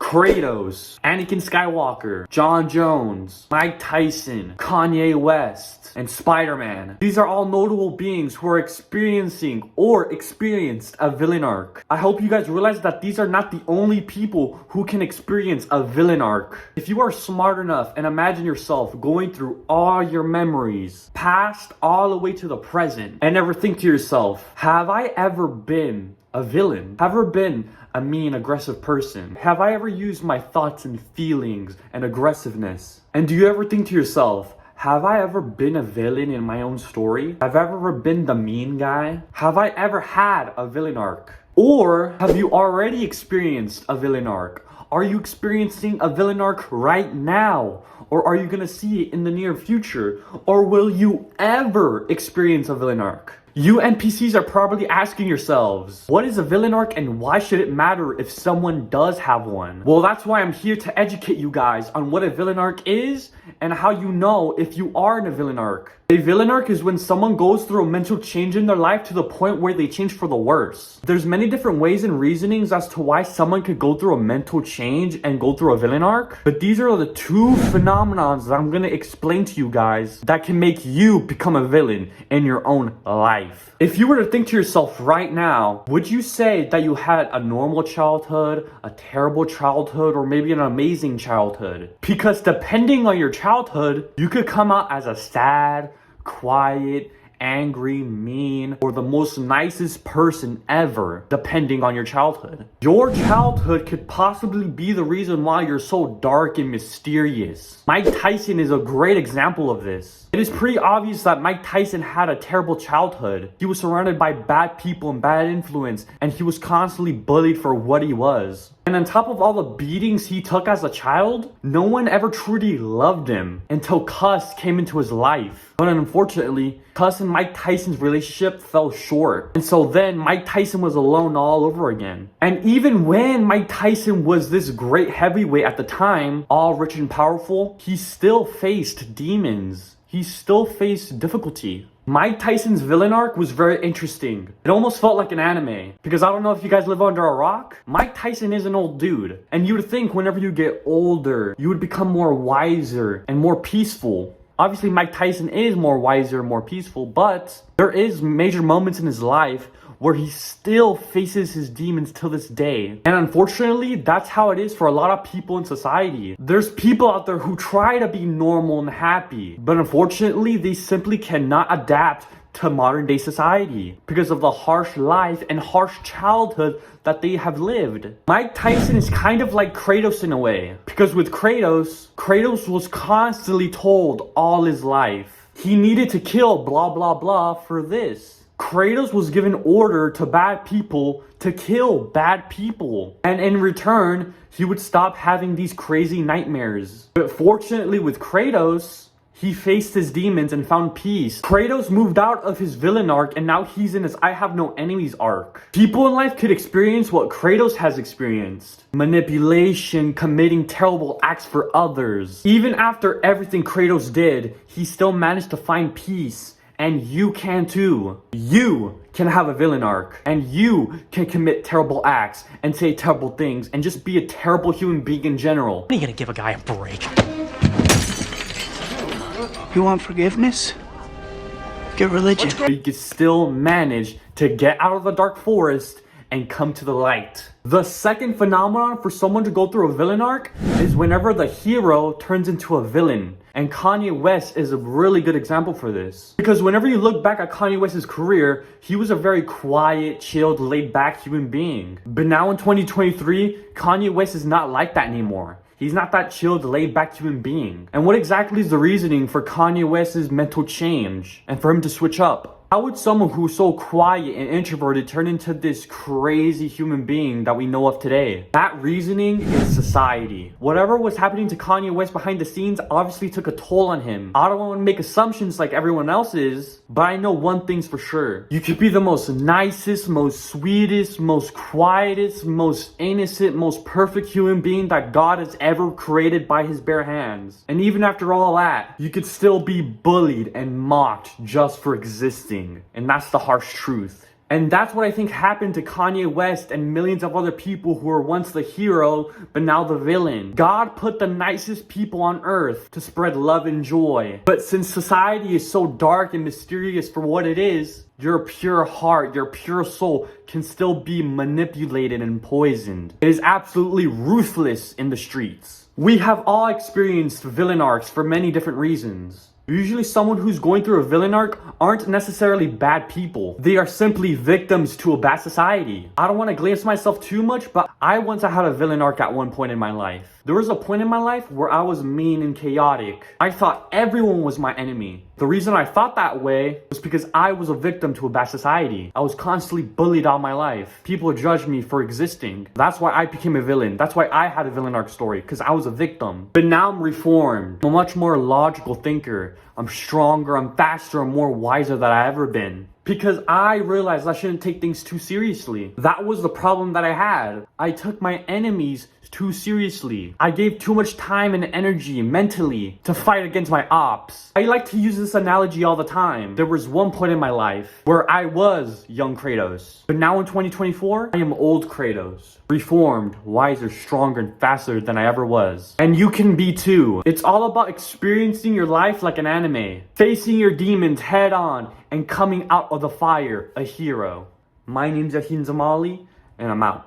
Kratos, Anakin Skywalker, Jon Jones, Mike Tyson, Kanye West, and Spider-Man. These are all notable beings who are experiencing or experienced a villain arc. I hope you guys realize that these are not the only people who can experience a villain arc. If you are smart enough and imagine yourself going through all your memories, past all the way to the present, and ever think to yourself, have I ever been a villain? Have I ever been a mean, aggressive person? Have I ever used my thoughts and feelings and aggressiveness? And do you ever think to yourself, have I ever been a villain in my own story? Have I ever been the mean guy? Have I ever had a villain arc? Or have you already experienced a villain arc? Are you experiencing a villain arc right now? Or are you gonna see it in the near future? Or will you ever experience a villain arc? You NPCs are probably asking yourselves, what is a villain arc and why should it matter if someone does have one? Well, that's why I'm here to educate you guys on what a villain arc is and how you know if you are in a villain arc. A villain arc is when someone goes through a mental change in their life to the point where they change for the worse. There's many different ways and reasonings as to why someone could go through a mental change and go through a villain arc, but these are the two phenomenons that I'm gonna explain to you guys that can make you become a villain in your own life. If you were to think to yourself right now, would you say that you had a normal childhood, a terrible childhood, or maybe an amazing childhood? Because depending on your childhood, you could come out as a sad, quiet, angry, mean, or the most nicest person ever, depending on your childhood. Your childhood could possibly be the reason why you're so dark and mysterious. Mike Tyson is a great example of this. It is pretty obvious that Mike Tyson had a terrible childhood. He was surrounded by bad people and bad influence, and he was constantly bullied for what he was. And on top of all the beatings he took as a child, no one ever truly loved him until Cuss came into his life. But unfortunately, Cuss and Mike Tyson's relationship fell short. And so then Mike Tyson was alone all over again. And even when Mike Tyson was this great heavyweight at the time, all rich and powerful, he still faced demons. He still faced difficulty. Mike Tyson's villain arc was very interesting. It almost felt like an anime. Because I don't know if you guys live under a rock. Mike Tyson is an old dude. And you would think whenever you get older, you would become more wiser and more peaceful. Obviously, Mike Tyson is more wiser, more peaceful, but there is major moments in his life where he still faces his demons till this day. And unfortunately, that's how it is for a lot of people in society. There's people out there who try to be normal and happy, but unfortunately, they simply cannot adapt to modern day society because of the harsh life and harsh childhood that they have lived. Mike Tyson is kind of like Kratos in a way, because with Kratos was constantly told all his life he needed to kill blah blah blah for this. Kratos was given order to bad people to kill bad people. And in return, he would stop having these crazy nightmares. But fortunately with Kratos, he faced his demons and found peace. Kratos moved out of his villain arc and now he's in his I have no enemies arc. People in life could experience what Kratos has experienced. Manipulation, committing terrible acts for others. Even after everything Kratos did, he still managed to find peace. And you can too. You can have a villain arc. And you can commit terrible acts and say terrible things and just be a terrible human being in general. When are you gonna give a guy a break? You want forgiveness? Get religion. You can still manage to get out of the dark forest and come to the light. The second phenomenon for someone to go through a villain arc is whenever the hero turns into a villain. And Kanye West is a really good example for this. Because whenever you look back at Kanye West's career, he was a very quiet, chilled, laid-back human being. But now in 2023, Kanye West is not like that anymore. He's not that chilled, laid-back human being. And what exactly is the reasoning for Kanye West's mental change and for him to switch up? How would someone who's so quiet and introverted turn into this crazy human being that we know of today? That reasoning is society. Whatever was happening to Kanye West behind the scenes obviously took a toll on him. I don't want to make assumptions like everyone else is, but I know one thing's for sure. You could be the most nicest, most sweetest, most quietest, most innocent, most perfect human being that God has ever created by his bare hands. And even after all that, you could still be bullied and mocked just for existing. And that's the harsh truth. And that's what I think happened to Kanye West and millions of other people who were once the hero, but now the villain. God put the nicest people on earth to spread love and joy. But since society is so dark and mysterious for what it is, your pure heart, your pure soul can still be manipulated and poisoned. It is absolutely ruthless in the streets. We have all experienced villain arcs for many different reasons. Usually someone who's going through a villain arc aren't necessarily bad people. They are simply victims to a bad society. I don't want to glimpse myself too much, but I once had a villain arc at one point in my life. There was a point in my life where I was mean and chaotic. I thought everyone was my enemy. The reason I thought that way was because I was a victim to a bad society. I was constantly bullied all my life. People judged me for existing. That's why I became a villain. That's why I had a villain arc story, because I was a victim. But now I'm reformed. I'm a much more logical thinker. I'm stronger, I'm faster, I'm more wiser than I've ever been. Because I realized I shouldn't take things too seriously. That was the problem that I had. I took my enemies too seriously. I gave too much time and energy mentally to fight against my ops. I like to use this analogy all the time. There was one point in my life where I was young Kratos. But now in 2024, I am old Kratos. Reformed, wiser, stronger, and faster than I ever was. And you can be too. It's all about experiencing your life like an anime. Facing your demons head on and coming out of the fire a hero. My name's Yahin Zamali, and I'm out.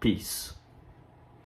Peace.